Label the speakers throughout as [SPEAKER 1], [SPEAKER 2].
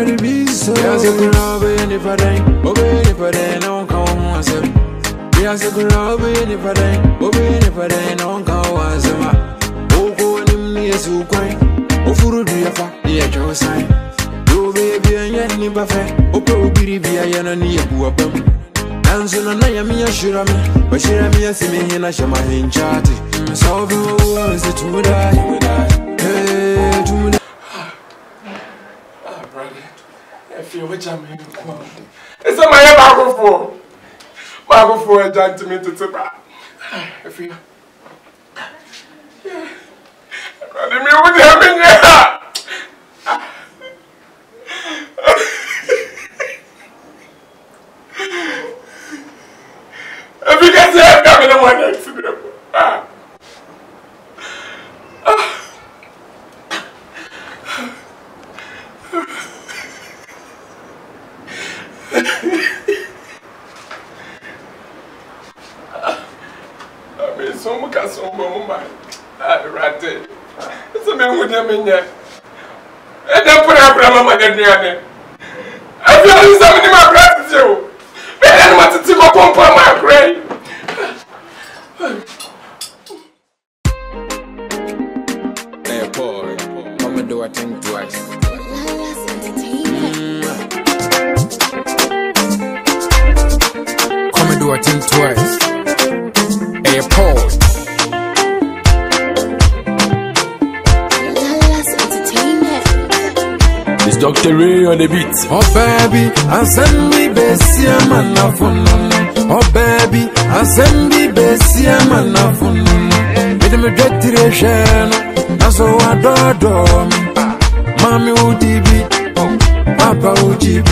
[SPEAKER 1] the beat so. Yes, I could love any for them. Obey for them, don't come once. Yes, I could love any for them. Obey for them, don't come once. Oh, go and me as you cry. Oh, for the Yafa, the actual sign. Do baby and Yanni Buffet. Oh, probably be a Yana near Buapum. Dance on a Yamia Shirami, but Shiramia Simi and I shall my hand charty. So, is it to die? Hey, to die. I feel which I'm here. It's a my Bible for a gentleman to tip. I feel. Yeah. I didn't mean what happened here. If you can say I'm coming to one next to them. I mean, so much as so much. Right there. It's a man with them in there. And then put up my head. I feel something in my gratitude. I want to go pump on my grave. Hey, Paul, come and do a thing twice. Come and do a thing twice. Hey, Paul. It's Dr. Ray on the beat. Oh baby, I send me Bessia Manafon. Oh baby, I send me Bessia Manafon. With me get direction, that's so I adore me. Mommy UDB, Papa UGB.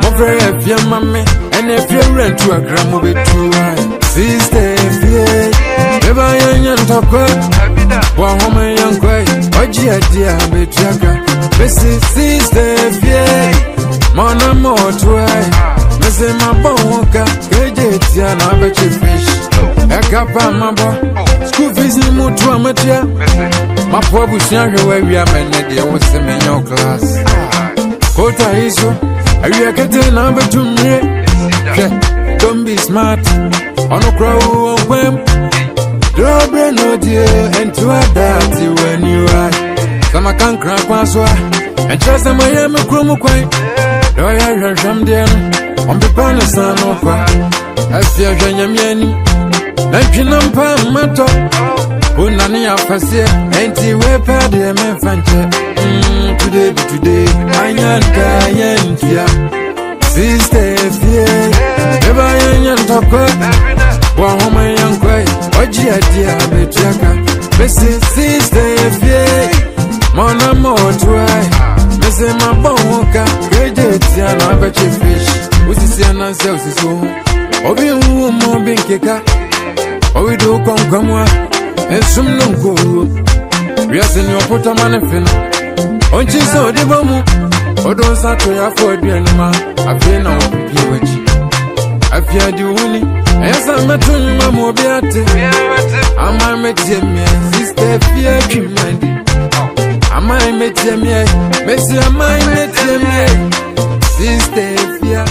[SPEAKER 1] Over if your mommy, and if you rent to a gram of it too high. Sister, yeah, never young talk good. One woman young guy, oh dear, betrayer. Bessie, sister, yeah, Mona more try. Missing my bonka, get ya, I bet you fish. A cup of my boy, school fees in Mutu amateur. My poor bush, where we are, man, there was a man in your class. Kota Iso, are you getting number 2 me? Don't be smart, on a crow of whim. Drop no dear, and to a dirty when you are. Some I can't crack once, and trust them I am a chromo quite. Do I have some dear on the panel son of what? I see a Janyamiani, 19 pound matter. Unania Fasia, ain't you a party, a man fancy? Today, I ain't here. Sister, yeah, never young talk good. One woman young quite, oh, dear, betrayer. Bessie, sister, yeah. Mona more try. Missing my bonka, great and I bet you fish. What's the same as so? Obi more being kicker. Oh, we do come on, and some no go. We are sending your put a man of on you saw the bomb. Or don't start to afford the animal. I feel now, I fear you winning. Yes, I'm a twin, my mobility. I'm a medium, sister, fear, humanity. I might meet them, yeah. Messi, I might meet them, yeah. Sister, yeah.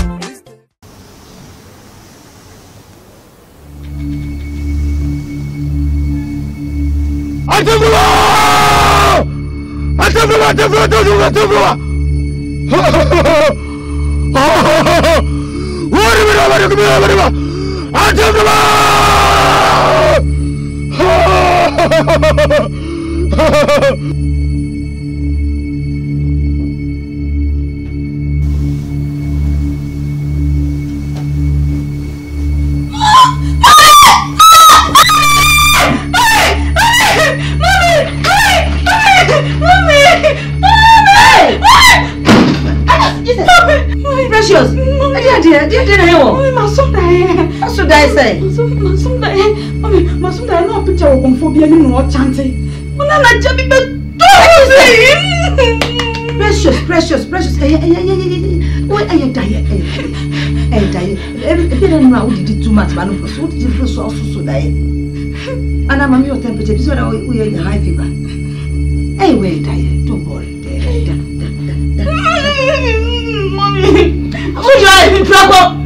[SPEAKER 2] Precious. Hey. What are you dying? Hey, did too much, but what did you so die? And I'm your temperature, so we are in high fever. Hey, wait, don't worry.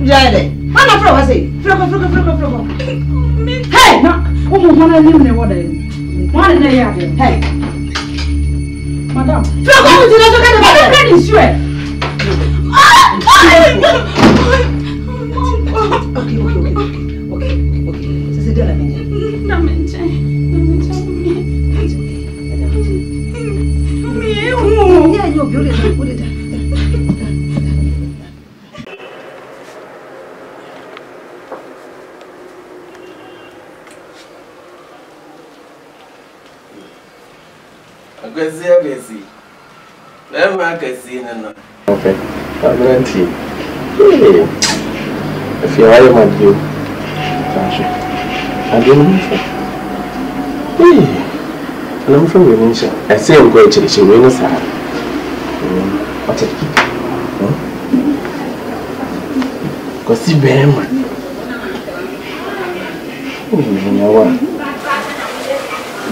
[SPEAKER 2] Jade. Man of Flower say, Flower. Hey, no, woman, I live in what I one in a yard. Hey, Madame, Flower, you don't get a better is swear. Okay. Sit down a minute. Yeah, you're beautiful. Put it down.
[SPEAKER 3] Agasi. Never I can see no.
[SPEAKER 4] Okay. I'm ready. If you are my view, thank you. I didn't know. And I'm from Indonesia. I say I'm going to the Shireen side. What's it? Because see, Ben. Oh, you know what?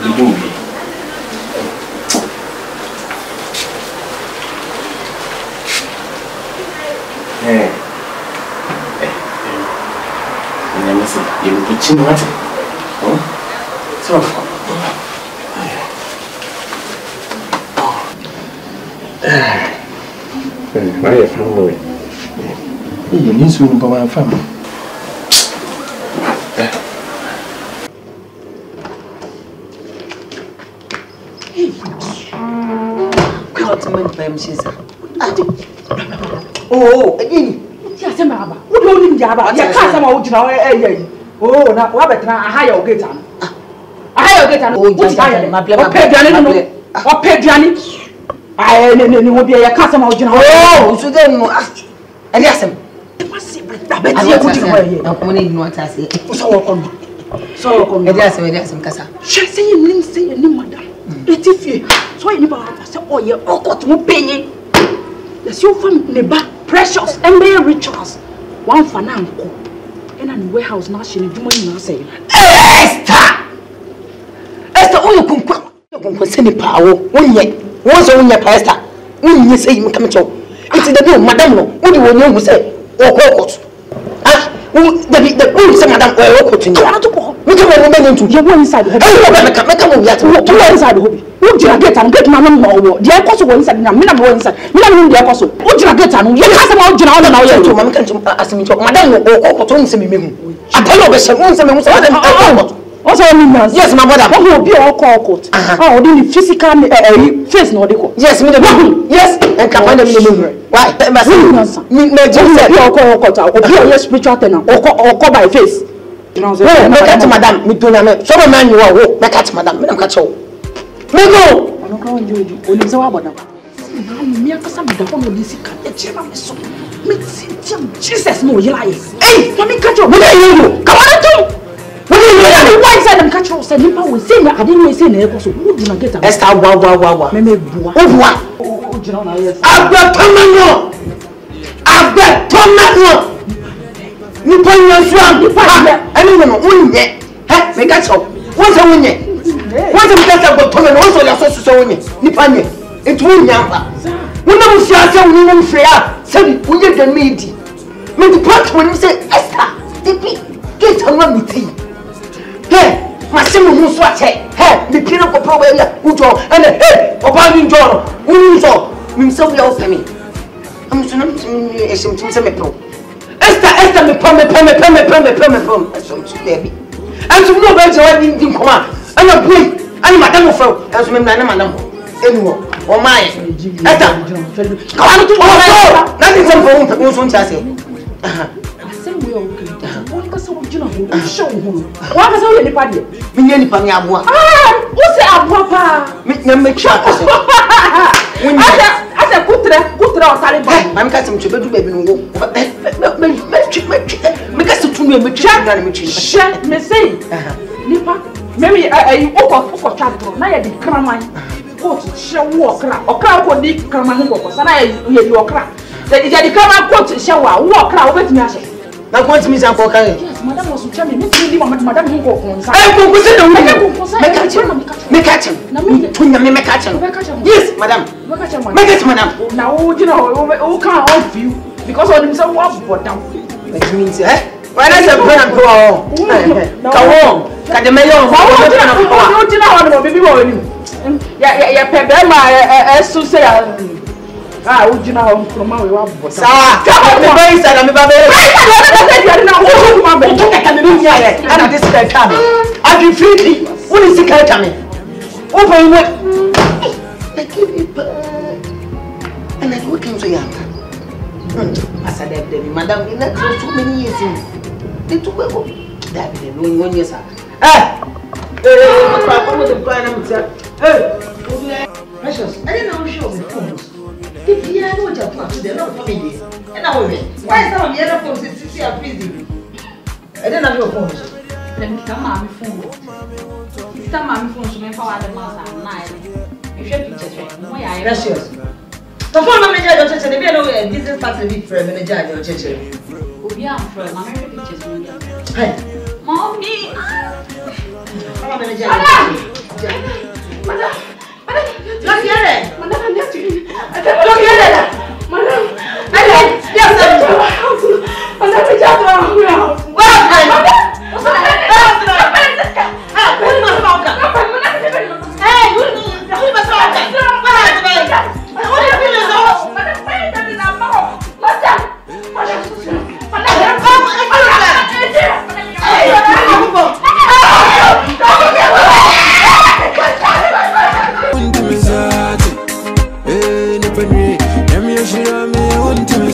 [SPEAKER 4] The movie. You put in what? So, why are you family? You need to know my family.
[SPEAKER 2] Oh, again. Yes, Mama. What do you mean, Jabba? You can't come out now. Oh, now what better? I hire get on. I hire get on. Oh, just my play. What pay Johnny? I will be a customer. Oh, so then, and yes, I bet you put it away. I'm only what I say. So, yes, Casa. Shall say your name, say your name, madam. Let it be. So, you never have to say, oh, you're all got to pay. Yes, you from the precious and very rituals. One for now. And in the warehouse now, she didn't say, Esther, all you can send the power. 1 year. Once on your pastor, when you say you come to it's the new madam. What do you know who say? Oh, what? Ah, the old say madam, oh, what? You want to go? We come into your one side. I come yet. One side. Would you get and get my no? The apostle one side, Minam one side. Minam the apostle. Would you get and you have about John now? You to Mamma can ask me to madam or to say me. I tell you, also, yes, my brother. What will be all court? Oh, the physical face no deco. Yes, me the yes, and come on the minimum. Why? Me spiritual tenor or call by face. You know, make at madam, me do not. So, man, you are make at madam, me catch you. Me go. I don't know you. Only so about them. Me a some the phone with this can so. Me Jesus no you lie. Hey, let me catch you. Me you. Come on to. Why said I'm catching us? Nipa will say I didn't say na so who did not get am. Esther wa. Me bua. Oh, jina na yes. Abetomanyo. Nipa nyansu am. Ani no unye. Me catch up. What's unye? What's me catch up abetomanyo? What's your so unye? Nipa nye. Etu unyamba. Wona mu fiase woni mu fia. Say unye the medi. Me the part when you say Esther, tipi get on me tea. Hey, my son who swatch hey, the pinnacle for probably Ujo and hey, Obani John, Uzo, himself will open me. I'm something pro. Esther, me pom, baby. And to know better, I didn't come out. I'm a boy, I'm Madame of as men, Madame, anymore, or my Esther. Come on to nothing from who's on Chassis. Show who? What is all the party? Minion Panyabua. Ah, what's a papa? Make sure. When I good Taliban, I'm custom to baby. Make us to me, me say, Nipa, maybe I walk for chapter. Now I did cram my coat, shall walk or crowd or dick cram my walk, and I hear your crack. That is the cram coat, shall walk out with me. Now, what's Miss Uncle? Yes, Madame was to tell me, Madame who go on. I will say, make catch him. Yes, Madame. Make it, Madame. Now, you know, who can't help you because of himself was brought down. means, eh? When I said, "Pray and go on," come on, can the mayor of our baby boy? Yeah, Pebema, as to say, ah, would you know from my wife? Ah, come on, the boys and I'm about and this guy coming. I'll be free. What is the guy coming? Open what? I give you and I go to young. I said, Madam, you not so many years in. They took a book. That be the long 1 year, sir. Ah! With the plan, Precious, I didn't know show the phones. If you had what you're talking, they're not family. And now, why is some of the other phones is busy? I didn't have your phones.
[SPEAKER 5] Let me come on phone. Some man phones to make power the master and night. You should picture
[SPEAKER 2] Precious. The phone manager, your church, and the business partner, big friend, manager, your church.
[SPEAKER 5] Yeah, I'm from my pictures.
[SPEAKER 2] Hey,
[SPEAKER 5] Mommy!
[SPEAKER 2] Madam, look here! Madam, look here!